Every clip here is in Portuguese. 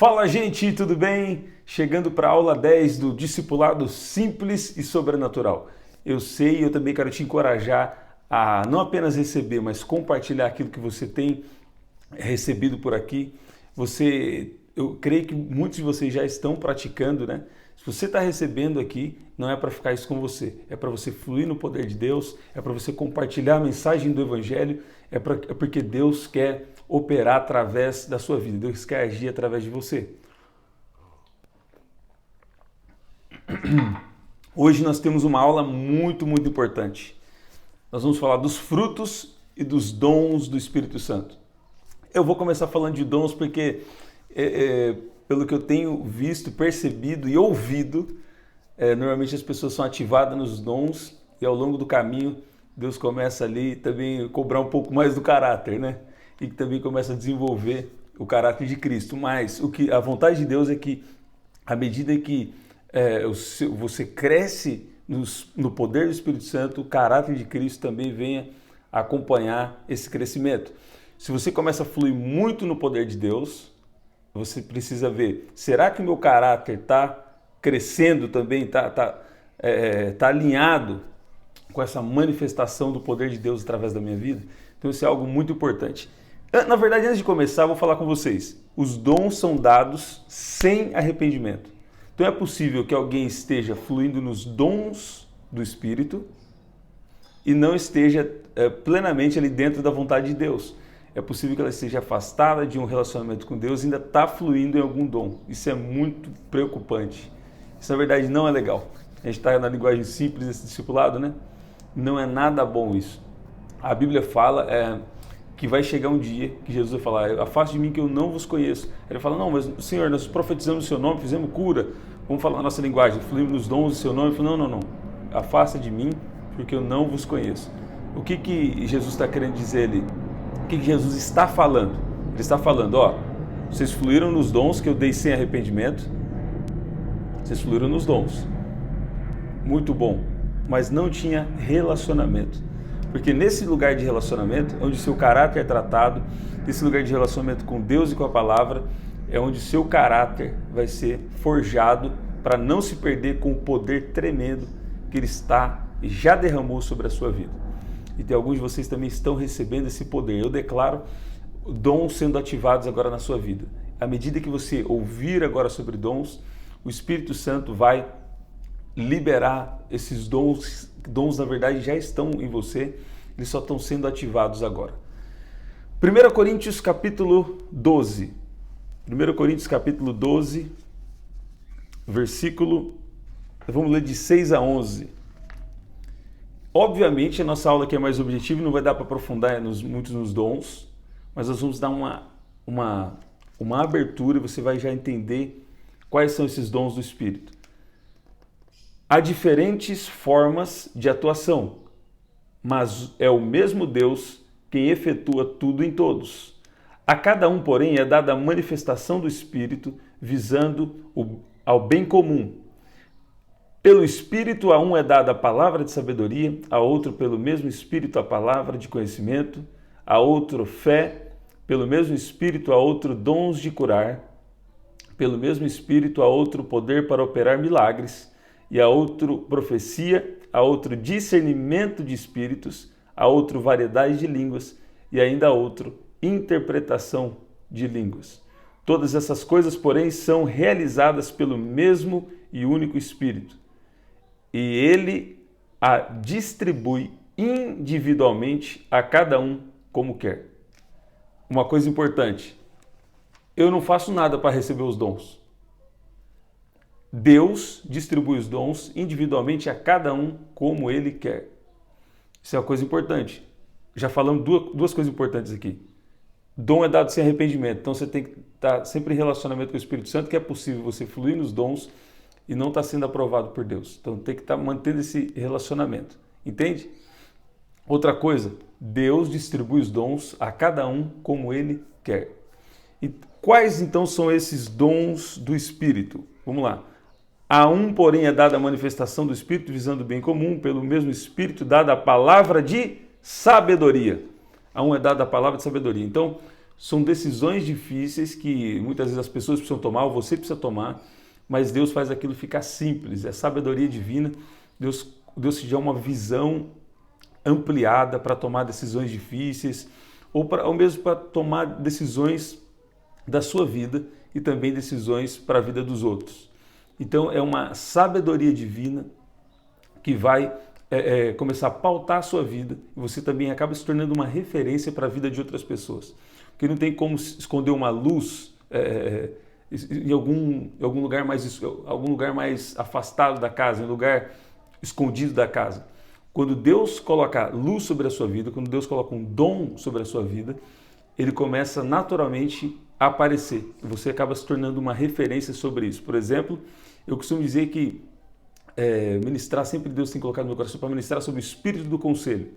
Fala, gente, tudo bem? Chegando para a aula 10 do Discipulado Simples e Sobrenatural. Eu sei, eu também quero te encorajar a não apenas receber, mas compartilhar aquilo que você tem recebido por aqui. Eu creio que muitos de vocês já estão praticando, né? Se você está recebendo aqui, não é para ficar isso com você, é para você fluir no poder de Deus, é para você compartilhar a mensagem do Evangelho, é porque Deus quer operar através da sua vida, Deus quer agir através de você. Hoje nós temos uma aula muito importante. Nós vamos falar dos frutos e dos dons do Espírito Santo. Eu vou começar falando de dons porque, pelo que eu tenho visto, percebido e ouvido, normalmente as pessoas são ativadas nos dons e ao longo do caminho Deus começa ali também a cobrar um pouco mais do caráter, né? E também começa a desenvolver o caráter de Cristo. Mas a vontade de Deus é que, à medida que você cresce no poder do Espírito Santo, o caráter de Cristo também venha acompanhar esse crescimento. Se você começa a fluir muito no poder de Deus, você precisa ver, será que o meu caráter está crescendo também, está alinhado com essa manifestação do poder de Deus através da minha vida? Então isso é algo muito importante. Na verdade, antes de começar, eu vou falar com vocês. Os dons são dados sem arrependimento. Então é possível que alguém esteja fluindo nos dons do Espírito e não esteja plenamente ali dentro da vontade de Deus. É possível que ela esteja afastada de um relacionamento com Deus e ainda está fluindo em algum dom. Isso é muito preocupante. Isso, na verdade, não é legal. A gente está na linguagem simples desse discipulado, né? Não é nada bom isso. A Bíblia fala que vai chegar um dia que Jesus vai falar: afaste de mim que eu não vos conheço. Ele fala: não, mas Senhor, nós profetizamos o seu nome, fizemos cura, vamos falar a nossa linguagem, fluímos nos dons do seu nome. Ele falou: não, afasta de mim porque eu não vos conheço. O que Jesus está querendo dizer ali? O que Jesus está falando? Ele está falando: vocês fluíram nos dons que eu dei sem arrependimento, vocês fluíram nos dons, muito bom, mas não tinha relacionamento. Porque nesse lugar de relacionamento, onde o seu caráter é tratado, nesse lugar de relacionamento com Deus e com a palavra, é onde o seu caráter vai ser forjado para não se perder com o poder tremendo que Ele já derramou sobre a sua vida. E tem alguns de vocês também estão recebendo esse poder. Eu declaro dons sendo ativados agora na sua vida. À medida que você ouvir agora sobre dons, o Espírito Santo vai liberar esses dons. Dons, na verdade, já estão em você, eles só estão sendo ativados agora. 1 Coríntios capítulo 12. 1 Coríntios capítulo 12, versículo, vamos ler de 6 a 11. Obviamente, a nossa aula aqui é mais objetiva, não vai dar para aprofundar muito nos dons, mas nós vamos dar uma abertura e você vai já entender quais são esses dons do Espírito. Há diferentes formas de atuação, mas é o mesmo Deus quem efetua tudo em todos. A cada um, porém, é dada a manifestação do Espírito, visando ao bem comum. Pelo Espírito, a um é dada a palavra de sabedoria, a outro, pelo mesmo Espírito, a palavra de conhecimento, a outro, fé, pelo mesmo Espírito, a outro, dons de curar, pelo mesmo Espírito, a outro, poder para operar milagres, e a outro profecia, a outro discernimento de espíritos, a outro variedade de línguas e ainda a outro interpretação de línguas. Todas essas coisas, porém, são realizadas pelo mesmo e único Espírito, e Ele a distribui individualmente a cada um como quer. Uma coisa importante: eu não faço nada para receber os dons. Deus distribui os dons individualmente a cada um como Ele quer. Isso é uma coisa importante. Já falamos duas coisas importantes aqui. Dom é dado sem arrependimento. Então você tem que estar sempre em relacionamento com o Espírito Santo, que é possível você fluir nos dons e não estar sendo aprovado por Deus. Então tem que estar mantendo esse relacionamento. Entende? Outra coisa, Deus distribui os dons a cada um como Ele quer. E quais então são esses dons do Espírito? Vamos lá. A um, porém, é dada a manifestação do Espírito, visando o bem comum, pelo mesmo Espírito, dada a palavra de sabedoria. A um é dada a palavra de sabedoria. Então, São decisões difíceis que muitas vezes as pessoas precisam tomar, ou você precisa tomar, mas Deus faz aquilo ficar simples. É sabedoria divina. Deus te dá uma visão ampliada para tomar decisões difíceis, ou mesmo para tomar decisões da sua vida e também decisões para a vida dos outros. Então é uma sabedoria divina que vai começar a pautar a sua vida, e você também acaba se tornando uma referência para a vida de outras pessoas. Porque não tem como esconder uma luz em algum lugar mais afastado da casa, em um lugar escondido da casa. Quando Deus coloca luz sobre a sua vida, quando Deus coloca um dom sobre a sua vida, ele começa naturalmente a aparecer. E você acaba se tornando uma referência sobre isso. Por exemplo, eu costumo dizer que ministrar, sempre Deus tem colocado no meu coração para ministrar sobre o espírito do conselho.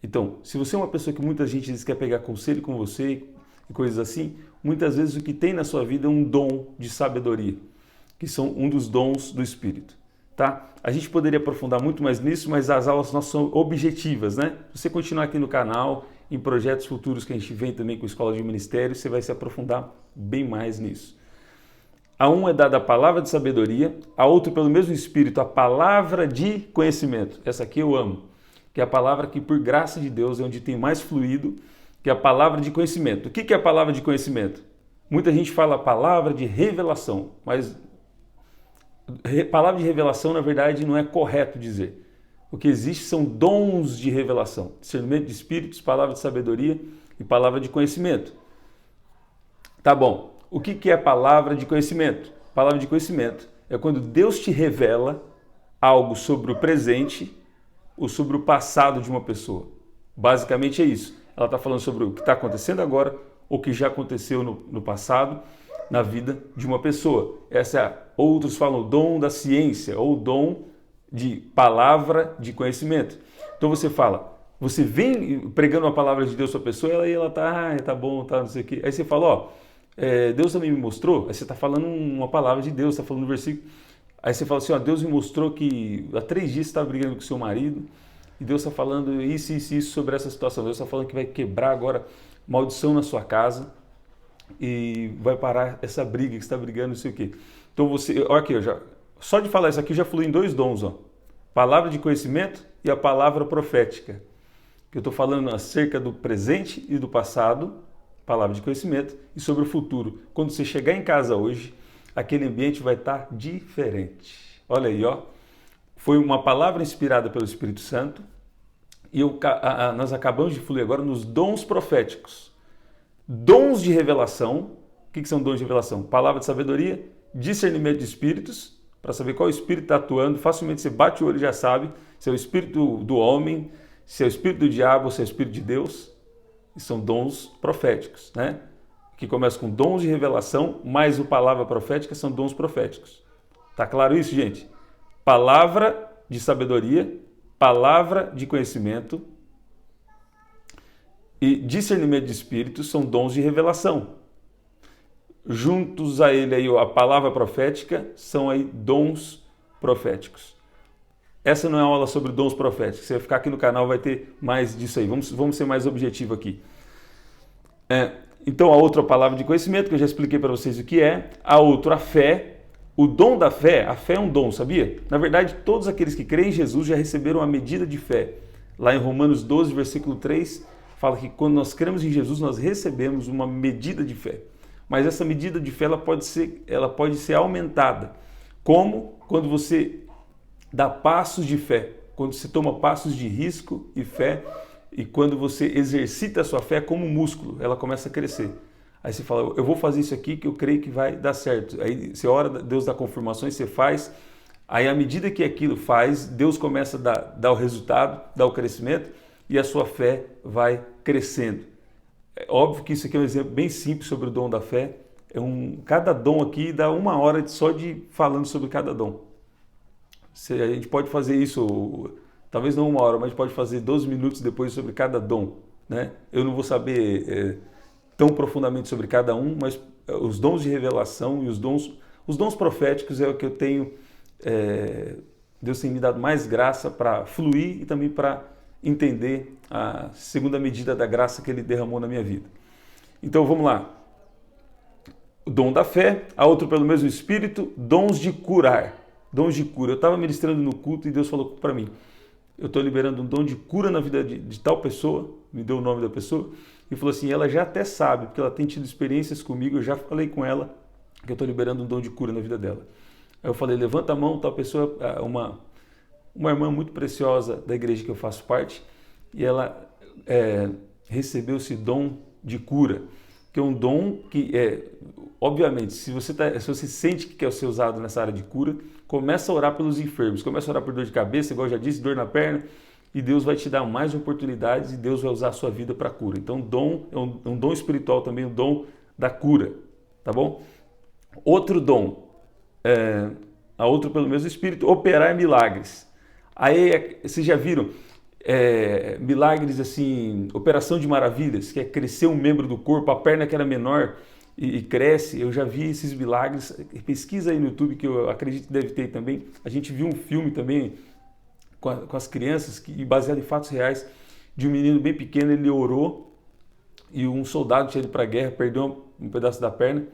Então, se você é uma pessoa que muita gente diz que quer pegar conselho com você e coisas assim, muitas vezes o que tem na sua vida é um dom de sabedoria, que são um dos dons do Espírito. Tá? A gente poderia aprofundar muito mais nisso, mas as aulas nossas são objetivas, né? Se você continuar aqui no canal, em projetos futuros que a gente vem também com a Escola de Ministério, você vai se aprofundar bem mais nisso. A um é dada a palavra de sabedoria, a outro pelo mesmo Espírito a palavra de conhecimento. Essa aqui eu amo, que é a palavra que por graça de Deus é onde tem mais fluido, que é a palavra de conhecimento. O que é a palavra de conhecimento? Muita gente fala a palavra de revelação, mas palavra de revelação, na verdade, não é correto dizer. O que existe são dons de revelação, discernimento de espíritos, palavra de sabedoria e palavra de conhecimento. Tá bom. O que é palavra de conhecimento? Palavra de conhecimento é quando Deus te revela algo sobre o presente ou sobre o passado de uma pessoa. Basicamente é isso. Ela está falando sobre o que está acontecendo agora ou o que já aconteceu no passado, na vida de uma pessoa. Outros falam o dom da ciência ou o dom de palavra de conhecimento. Então você vem pregando a palavra de Deus para a pessoa e ela tá bom, tá, não sei o quê. Aí você fala, Deus também me mostrou. Aí você está falando uma palavra de Deus, está falando um versículo. Aí você fala assim, Deus me mostrou que há 3 dias você estava brigando com seu marido e Deus está falando isso sobre essa situação. Deus está falando que vai quebrar agora maldição na sua casa e vai parar essa briga que você está brigando, não sei o quê. Então olha aqui, só de falar isso aqui já flui em 2 dons, palavra de conhecimento e a palavra profética. Que eu estou falando acerca do presente e do passado, palavra de conhecimento, e sobre o futuro. Quando você chegar em casa hoje, aquele ambiente vai estar diferente. Olha aí, foi uma palavra inspirada pelo Espírito Santo e nós acabamos de fluir agora nos dons proféticos. Dons de revelação. O que são dons de revelação? Palavra de sabedoria, discernimento de espíritos, para saber qual espírito está atuando. Facilmente você bate o olho e já sabe se é o espírito do homem, se é o espírito do diabo ou se é o espírito de Deus. E são dons proféticos, né? Que começam com dons de revelação, mais o palavra profética são dons proféticos. Tá claro isso, gente? Palavra de sabedoria, palavra de conhecimento e discernimento de espíritos são dons de revelação. Juntos a ele aí a palavra profética são aí dons proféticos. Essa não é uma aula sobre dons proféticos. Você vai ficar aqui no canal, vai ter mais disso aí. Vamos ser mais objetivo aqui. Então a outra palavra de conhecimento, que eu já expliquei para vocês o que é. A outra, a fé. O dom da fé, a fé é um dom, sabia? Na verdade, todos aqueles que creem em Jesus já receberam uma medida de fé. Lá em Romanos 12, versículo 3, fala que quando nós cremos em Jesus, nós recebemos uma medida de fé. Mas essa medida de fé ela pode ser aumentada. Como? Quando você dá passos de fé, quando você toma passos de risco e fé, e quando você exercita a sua fé como músculo, ela começa a crescer. Aí você fala, eu vou fazer isso aqui que eu creio que vai dar certo. Aí você ora, Deus dá confirmações, você faz. Aí à medida que aquilo faz, Deus começa a dar o resultado, dar o crescimento e a sua fé vai crescendo. É óbvio que isso aqui é um exemplo bem simples sobre o dom da fé. Cada dom aqui dá 1 hora só de falando sobre cada dom. A gente pode fazer isso, talvez não 1 hora, mas a gente pode fazer 12 minutos depois sobre cada dom, né? Eu não vou saber tão profundamente sobre cada um, mas os dons de revelação e os dons proféticos é o que eu tenho, Deus tem me dado mais graça para fluir e também para entender a segunda medida da graça que Ele derramou na minha vida. Então vamos lá. O dom da fé, a outro pelo mesmo Espírito, dons de curar. Dons de cura. Eu estava ministrando no culto e Deus falou para mim, eu estou liberando um dom de cura na vida de tal pessoa, me deu o nome da pessoa, e falou assim, ela já até sabe, porque ela tem tido experiências comigo, eu já falei com ela que eu estou liberando um dom de cura na vida dela. Aí eu falei, levanta a mão, tal pessoa, uma irmã muito preciosa da igreja que eu faço parte, e ela recebeu esse dom de cura, que é um dom que, obviamente, se você sente que quer ser usado nessa área de cura, começa a orar pelos enfermos, começa a orar por dor de cabeça, igual eu já disse, dor na perna, e Deus vai te dar mais oportunidades e Deus vai usar a sua vida para cura. Então, dom é um dom espiritual também, um dom da cura, tá bom? Outro dom, a outro pelo mesmo Espírito, operar milagres. Aí, vocês já viram milagres assim, operação de maravilhas, que é crescer um membro do corpo, a perna que era menor e cresce. Eu já vi esses milagres, pesquisa aí no YouTube, que eu acredito que deve ter também. A gente viu um filme também com as crianças, baseado em fatos reais, de um menino bem pequeno, ele orou e um soldado tinha ido para a guerra, perdeu um pedaço da perna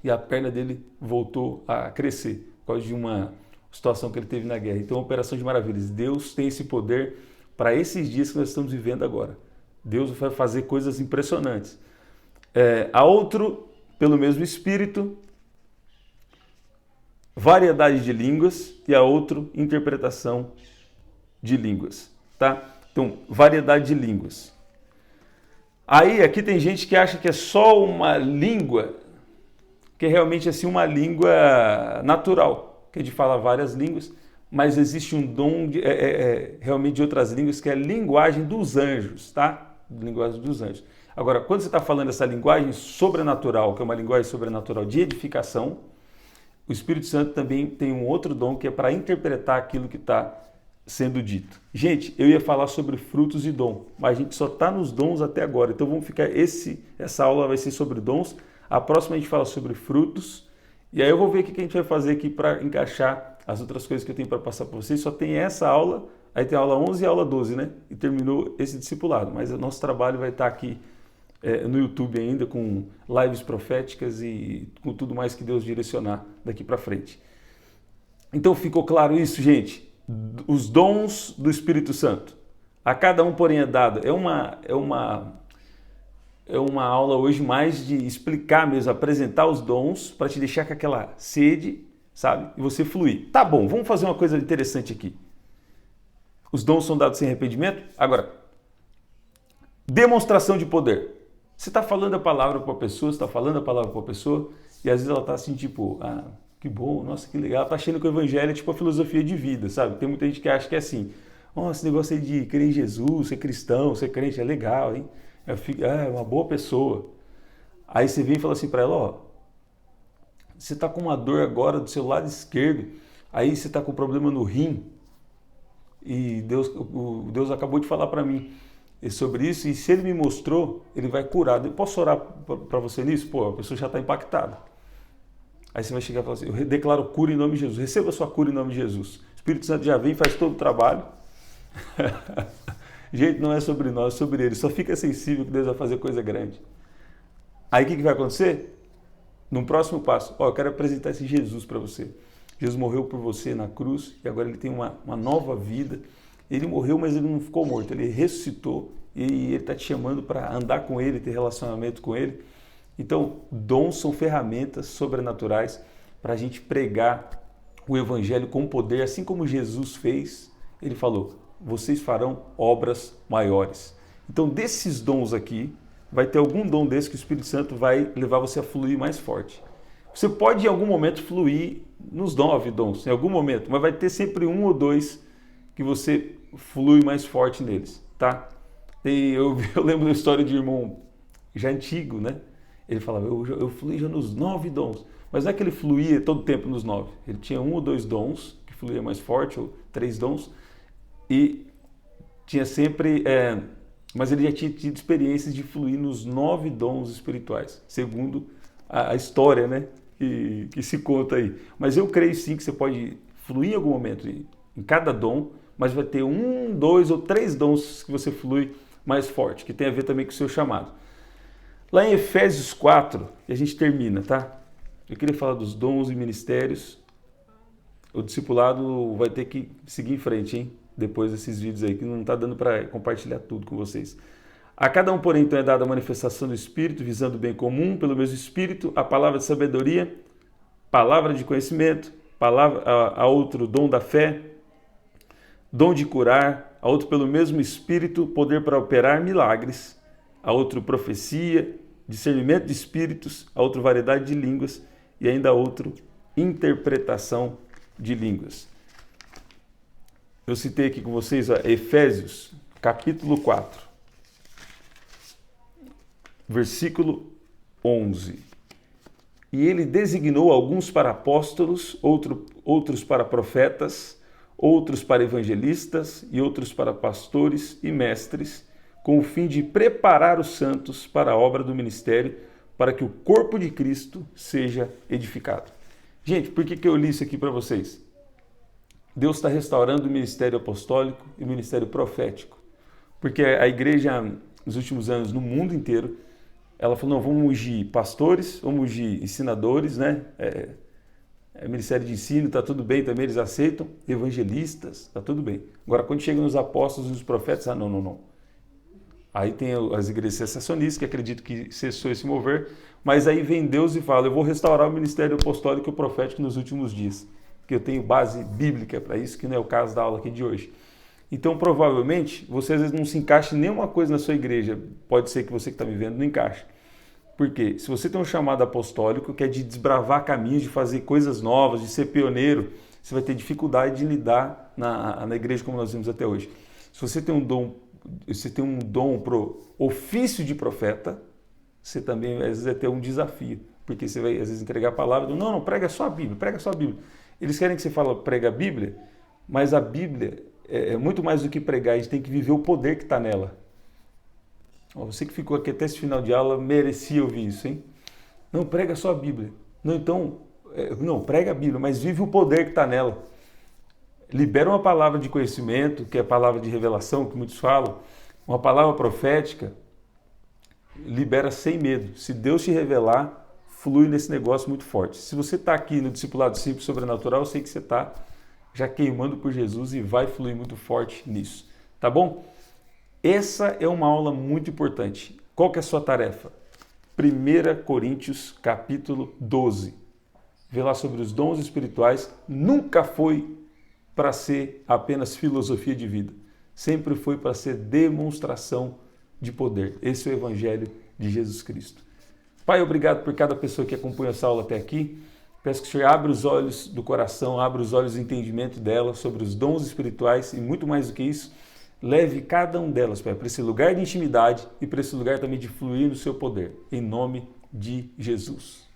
e a perna dele voltou a crescer por causa de uma situação que ele teve na guerra. Então, operação de maravilhas. Deus tem esse poder para esses dias que nós estamos vivendo agora. Deus vai fazer coisas impressionantes. A outro, pelo mesmo Espírito, variedade de línguas, e a outro, interpretação de línguas. Tá? Então, variedade de línguas. Aí, aqui tem gente que acha que é só uma língua, que é realmente assim uma língua natural, que é de falar várias línguas, mas existe um dom realmente de outras línguas, que é a linguagem dos anjos, tá? Linguagem dos anjos. Agora, quando você está falando essa linguagem sobrenatural, que é uma linguagem sobrenatural de edificação, o Espírito Santo também tem um outro dom que é para interpretar aquilo que está sendo dito. Gente, eu ia falar sobre frutos e dom, mas a gente só está nos dons até agora, então vamos ficar, essa aula vai ser sobre dons, a próxima a gente fala sobre frutos, e aí eu vou ver o que a gente vai fazer aqui para encaixar as outras coisas que eu tenho para passar para vocês. Só tem essa aula, aí tem a aula 11 e a aula 12, né? E terminou esse discipulado, mas o nosso trabalho vai estar aqui no YouTube ainda, com lives proféticas e com tudo mais que Deus direcionar daqui para frente. Então ficou claro isso, gente? Os dons do Espírito Santo. A cada um, porém, é dado. É uma aula hoje mais de explicar mesmo, apresentar os dons para te deixar com aquela sede, sabe? E você fluir. Tá bom, vamos fazer uma coisa interessante aqui. Os dons são dados sem arrependimento? Agora, demonstração de poder. Você está falando a palavra para a pessoa, e às vezes ela está assim, tipo, que bom, nossa, que legal. Ela está achando que o evangelho é tipo a filosofia de vida, sabe? Tem muita gente que acha que é assim, esse negócio aí de crer em Jesus, ser cristão, ser crente é legal, hein? É uma boa pessoa. Aí você vem e fala assim para ela, você está com uma dor agora do seu lado esquerdo, aí você está com problema no rim, e Deus acabou de falar para mim sobre isso, e se ele me mostrou, ele vai curar. Eu posso orar para você nisso? Pô, a pessoa já está impactada. Aí você vai chegar e falar assim, eu declaro cura em nome de Jesus, receba a sua cura em nome de Jesus. O Espírito Santo já vem e faz todo o trabalho. Gente, não é sobre nós, é sobre ele. Só fica sensível que Deus vai fazer coisa grande. Aí o que vai acontecer? No próximo passo, eu quero apresentar esse Jesus para você. Jesus morreu por você na cruz e agora ele tem uma nova vida. Ele morreu, mas ele não ficou morto, ele ressuscitou e ele está te chamando para andar com ele, ter relacionamento com ele. Então, dons são ferramentas sobrenaturais para a gente pregar o evangelho com poder, assim como Jesus fez. Ele falou, vocês farão obras maiores. Então, desses dons aqui, vai ter algum dom desse que o Espírito Santo vai levar você a fluir mais forte. Você pode, em algum momento, fluir nos 9 dons, em algum momento, mas vai ter sempre um ou dois que você flui mais forte neles, tá? Eu lembro da história de um irmão já antigo, né? Ele falava, eu fluí já nos 9 dons. Mas não é que ele fluía todo tempo nos 9. Ele tinha 1 ou 2 dons, que fluía mais forte, ou 3 dons, e tinha sempre... mas ele já tinha tido experiências de fluir nos 9 dons espirituais, segundo a história, né? Que se conta aí. Mas eu creio sim que você pode fluir em algum momento em cada dom, mas vai ter 1, 2 ou 3 dons que você flui mais forte, que tem a ver também com o seu chamado. Lá em Efésios 4, e a gente termina, tá? Eu queria falar dos dons e ministérios. O discipulado vai ter que seguir em frente, hein? Depois desses vídeos aí, que não está dando para compartilhar tudo com vocês. A cada um, porém, então é dada a manifestação do Espírito, visando o bem comum, pelo mesmo Espírito, a palavra de sabedoria, palavra de conhecimento, a outro dom da fé, dom de curar, a outro pelo mesmo Espírito, poder para operar milagres, a outro profecia, discernimento de espíritos, a outro variedade de línguas e ainda a outro interpretação de línguas. Eu citei aqui com vocês Efésios, capítulo 4, versículo 11. E ele designou alguns para apóstolos, outros para profetas, outros para evangelistas e outros para pastores e mestres, com o fim de preparar os santos para a obra do ministério, para que o corpo de Cristo seja edificado. Gente, por que eu li isso aqui para vocês? Deus está restaurando o ministério apostólico e o ministério profético, porque a igreja, nos últimos anos, no mundo inteiro, ela falou, não, vamos ungir pastores, vamos ungir ensinadores, né? Ministério de ensino, está tudo bem também, eles aceitam, evangelistas, está tudo bem. Agora, quando chega nos apóstolos e nos profetas, não. Aí tem as igrejas sensacionistas, que acreditam que cessou esse mover, mas aí vem Deus e fala, eu vou restaurar o ministério apostólico e profético nos últimos dias, que eu tenho base bíblica para isso, que não é o caso da aula aqui de hoje. Então, provavelmente, você às vezes não se encaixa em nenhuma coisa na sua igreja, pode ser que você que está me vendo não encaixe. Porque se você tem um chamado apostólico, que é de desbravar caminhos, de fazer coisas novas, de ser pioneiro, você vai ter dificuldade de lidar na igreja como nós vimos até hoje. Se você tem um dom para o ofício de profeta, você também às vezes vai ter um desafio, porque você vai às vezes entregar a palavra, não, prega só a Bíblia, prega só a Bíblia. Eles querem que você fale, prega a Bíblia, mas a Bíblia é muito mais do que pregar, a gente tem que viver o poder que está nela. Você que ficou aqui até esse final de aula merecia ouvir isso, hein? Não, prega só a Bíblia. Não, prega a Bíblia, mas vive o poder que está nela. Libera uma palavra de conhecimento, que é a palavra de revelação, que muitos falam, uma palavra profética, libera sem medo. Se Deus te revelar, flui nesse negócio muito forte. Se você está aqui no Discipulado Simples Sobrenatural, eu sei que você está já queimando por Jesus e vai fluir muito forte nisso. Tá bom? Essa é uma aula muito importante. Qual que é a sua tarefa? 1 Coríntios capítulo 12. Vê lá sobre os dons espirituais. Nunca foi para ser apenas filosofia de vida. Sempre foi para ser demonstração de poder. Esse é o Evangelho de Jesus Cristo. Pai, obrigado por cada pessoa que acompanha essa aula até aqui. Peço que o Senhor abra os olhos do coração, abra os olhos do entendimento dela sobre os dons espirituais e muito mais do que isso, leve cada um delas, Pai, para esse lugar de intimidade e para esse lugar também de fluir no seu poder. Em nome de Jesus.